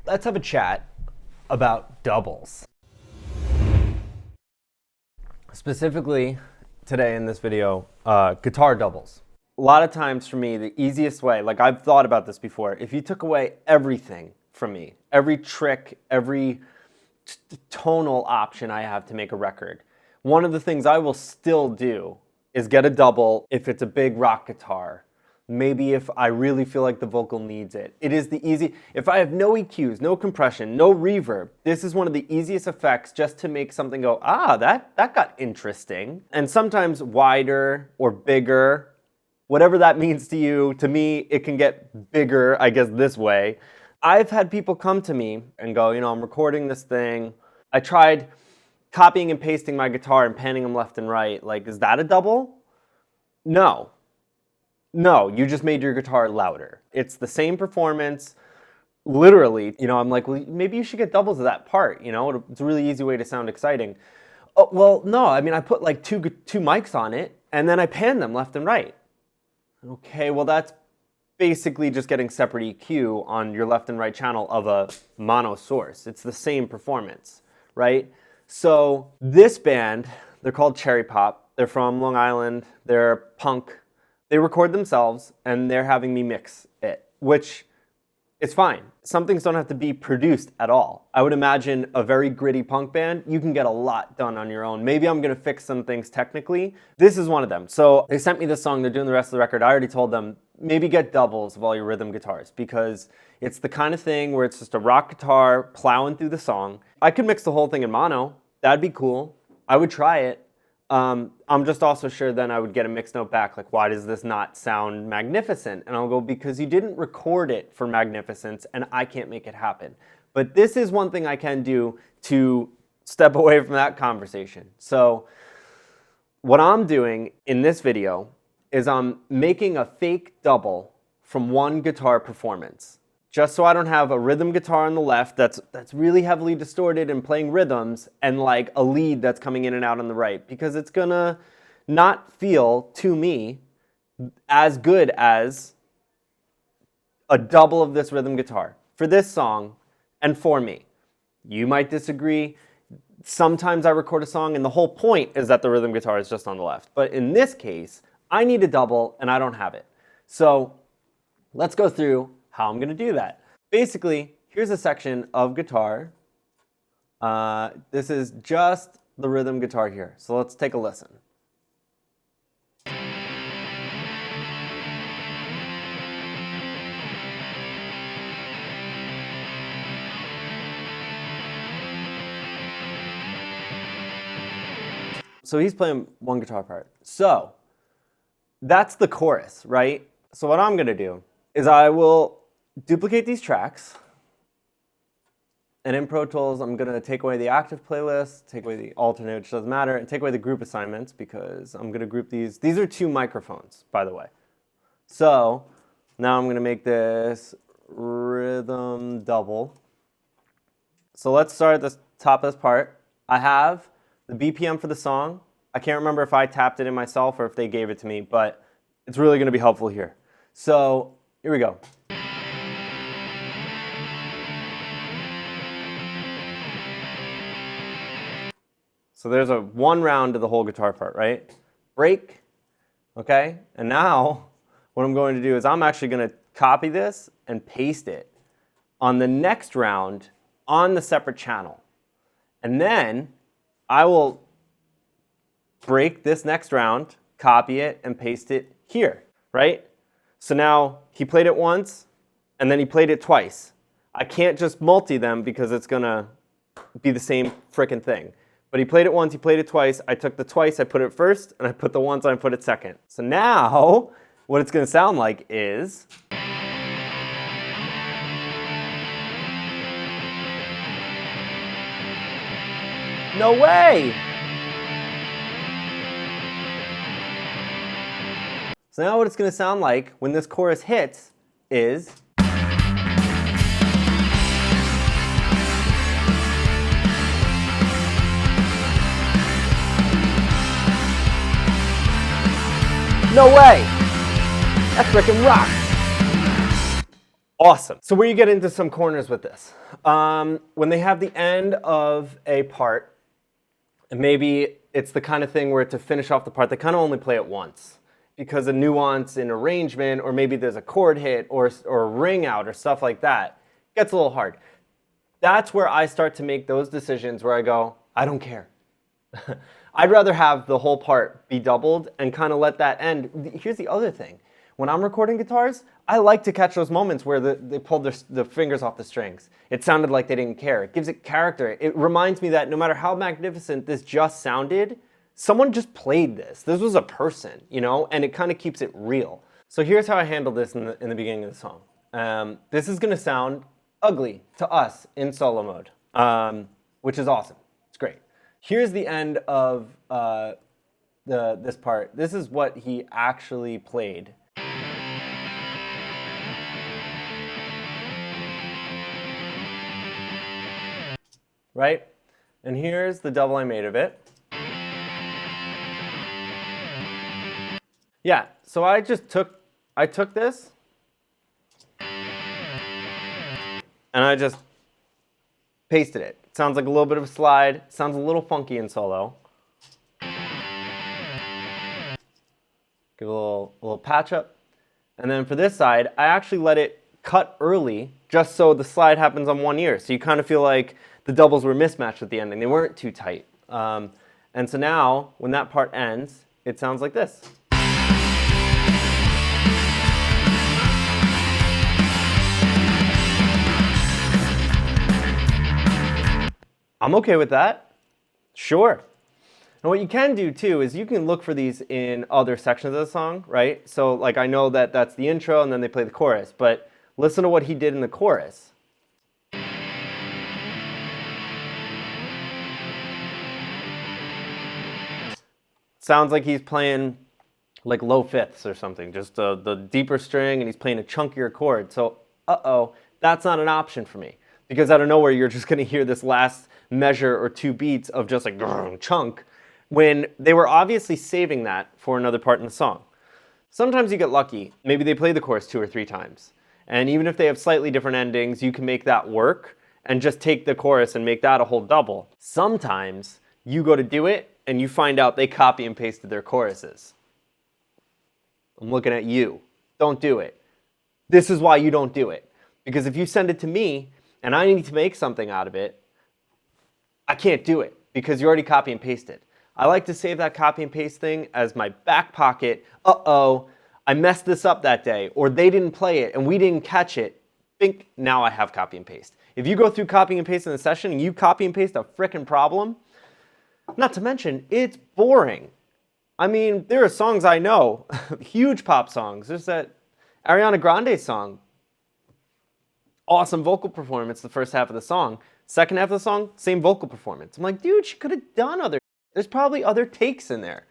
let's have a chat about doubles. Specifically today in this video, guitar doubles. A lot of times for me, the easiest way, like I've thought about this before, if you took away everything from me, every trick, every tonal option I have to make a record, one of the things I will still do is get a double if it's a big rock guitar. Maybe if I really feel like the vocal needs it. It is the easy, if I have no EQs, no compression, no reverb, this is one of the easiest effects just to make something go, that got interesting. And sometimes wider or bigger, whatever that means to you, to me, it can get bigger, I guess, this way. I've had people come to me and go, I'm recording this thing. I tried copying and pasting my guitar and panning them left and right. Like, is that a double? No, you just made your guitar louder. It's the same performance, literally. I'm like, well, maybe you should get doubles of that part, It's a really easy way to sound exciting. Oh, well, no, I put like two mics on it, and then I pan them left and right. Okay, well, that's basically just getting separate EQ on your left and right channel of a mono source. It's the same performance, right? So this band, they're called Cherry Pop. They're from Long Island. They're punk. They record themselves, and they're having me mix it, which is fine. Some things don't have to be produced at all. I would imagine a very gritty punk band, you can get a lot done on your own. Maybe I'm gonna fix some things technically. This is one of them. So they sent me this song, they're doing the rest of the record. I already told them, maybe get doubles of all your rhythm guitars, because it's the kind of thing where it's just a rock guitar plowing through the song. I could mix the whole thing in mono. That'd be cool. I would try it. I'm just also sure then I would get a mixed note back, like, why does this not sound magnificent? And I'll go, because you didn't record it for magnificence, and I can't make it happen. But this is one thing I can do to step away from that conversation. So what I'm doing in this video is I'm making a fake double from one guitar performance, just so I don't have a rhythm guitar on the left that's really heavily distorted and playing rhythms, and like a lead that's coming in and out on the right, because it's gonna not feel, to me, as good as a double of this rhythm guitar for this song and for me. You might disagree. Sometimes I record a song and the whole point is that the rhythm guitar is just on the left. But in this case, I need a double and I don't have it. So let's go through how I'm going to do that. Basically, here's a section of guitar. This is just the rhythm guitar here. So let's take a listen. So he's playing one guitar part. So that's the chorus, right? So what I'm going to do is I will duplicate these tracks, and in Pro Tools I'm going to take away the active playlist, take away the alternate, which doesn't matter, and take away the group assignments, because I'm going to group these. These are 2 microphones, by the way. So now I'm going to make this rhythm double. So let's start at the top of this part. I have the BPM for the song. I can't remember if I tapped it in myself or if they gave it to me, but it's really going to be helpful here. So here we go. So there's a 1 round to the whole guitar part, right? Break, okay? And now what I'm going to do is I'm actually going to copy this and paste it on the next round on the separate channel. And then I will break this next round, copy it, and paste it here, right? So now he played it once, and then he played it twice. I can't just multi them because it's gonna be the same frickin' thing. But he played it once, he played it twice. I took the twice, I put it first, and I put the once, I put it second. So now, what it's gonna sound like is... No way! So now what it's going to sound like when this chorus hits is... No way! That frickin' rocks! Awesome. So where you get into some corners with this. When they have the end of a part, and maybe it's the kind of thing where to finish off the part, they kind of only play it once because a nuance in arrangement, or maybe there's a chord hit or a ring out or stuff like that, gets a little hard. That's where I start to make those decisions where I go, I don't care. I'd rather have the whole part be doubled and kind of let that end. Here's the other thing. When I'm recording guitars, I like to catch those moments where they pulled the fingers off the strings. It sounded like they didn't care. It gives it character. It reminds me that no matter how magnificent this just sounded, someone just played this. This was a person, you know, and it kind of keeps it real. So here's how I handled this in the beginning of the song. This is going to sound ugly to us in solo mode, which is awesome. It's great. Here's the end of this part. This is what he actually played. Right? And here's the double I made of it. Yeah, so I took this and I just pasted it. It sounds like a little bit of a slide. It sounds a little funky in solo. Give a little patch up. And then for this side, I actually let it cut early just so the slide happens on one ear. So you kind of feel like the doubles were mismatched at the ending. They weren't too tight. And so now, when that part ends, it sounds like this. I'm okay with that. Sure. And what you can do too is you can look for these in other sections of the song, right? So like I know that that's the intro and then they play the chorus, but listen to what he did in the chorus. Sounds like he's playing like low fifths or something, just the deeper string, and he's playing a chunkier chord. So, that's not an option for me. Because out of nowhere, you're just gonna hear this last measure or two beats of just like chunk, when they were obviously saving that for another part in the song. Sometimes you get lucky. Maybe they play the chorus 2 or 3 times. And even if they have slightly different endings, you can make that work and just take the chorus and make that a whole double. Sometimes you go to do it and you find out they copy and pasted their choruses. I'm looking at you. Don't do it. This is why you don't do it. Because if you send it to me and I need to make something out of it, I can't do it because you already copy and pasted. I like to save that copy and paste thing as my back pocket. I messed this up that day, or they didn't play it and we didn't catch it. Think, now I have copy and paste. If you go through copy and paste in the session and you copy and paste a frickin' problem, not to mention, it's boring. I mean, there are songs I know, huge pop songs. There's that Ariana Grande song. Awesome vocal performance the first half of the song. Second half of the song, same vocal performance. I'm like, dude, she could have done other. There's probably other takes in there.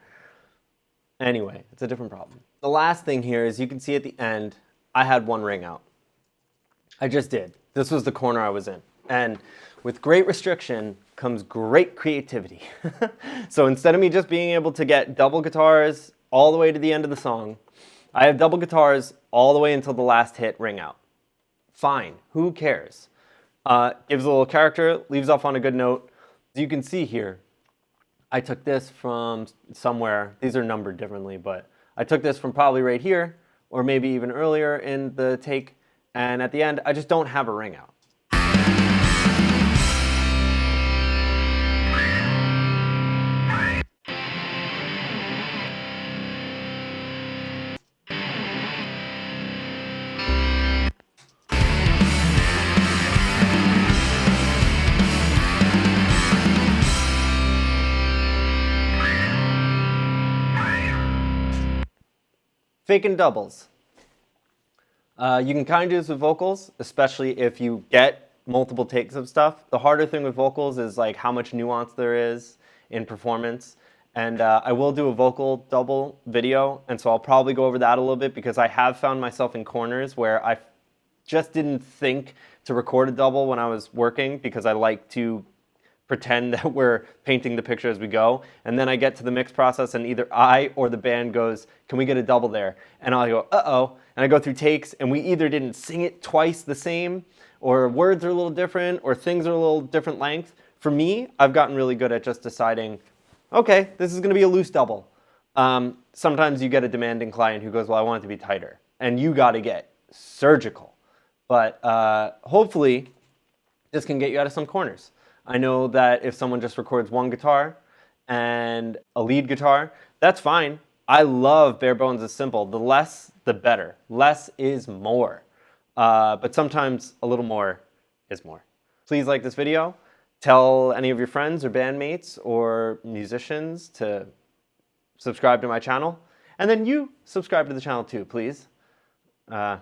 Anyway, it's a different problem. The last thing here is you can see at the end, I had one ring out. I just did. This was the corner I was in. And with great restriction comes great creativity. So instead of me just being able to get double guitars all the way to the end of the song, I have double guitars all the way until the last hit ring out. Fine, who cares? Gives a little character, leaves off on a good note. As you can see here, I took this from somewhere. These are numbered differently, but I took this from probably right here, or maybe even earlier in the take. And at the end, I just don't have a ring out. Faking doubles. You can kind of do this with vocals, especially if you get multiple takes of stuff. The harder thing with vocals is like how much nuance there is in performance. And I will do a vocal double video, and so I'll probably go over that a little bit because I have found myself in corners where I just didn't think to record a double when I was working because I like to pretend that we're painting the picture as we go. And then I get to the mix process and either I or the band goes, can we get a double there? And I'll go, uh-oh. And I go through takes and we either didn't sing it twice the same, or words are a little different, or things are a little different length. For me, I've gotten really good at just deciding, okay, this is gonna be a loose double. Sometimes you get a demanding client who goes, well, I want it to be tighter. And you gotta get surgical. But hopefully, this can get you out of some corners. I know that if someone just records one guitar and a lead guitar, that's fine. I love bare bones is simple. The less, the better. Less is more. But sometimes a little more is more. Please like this video. Tell any of your friends or bandmates or musicians to subscribe to my channel. And then you subscribe to the channel too, please. Bye.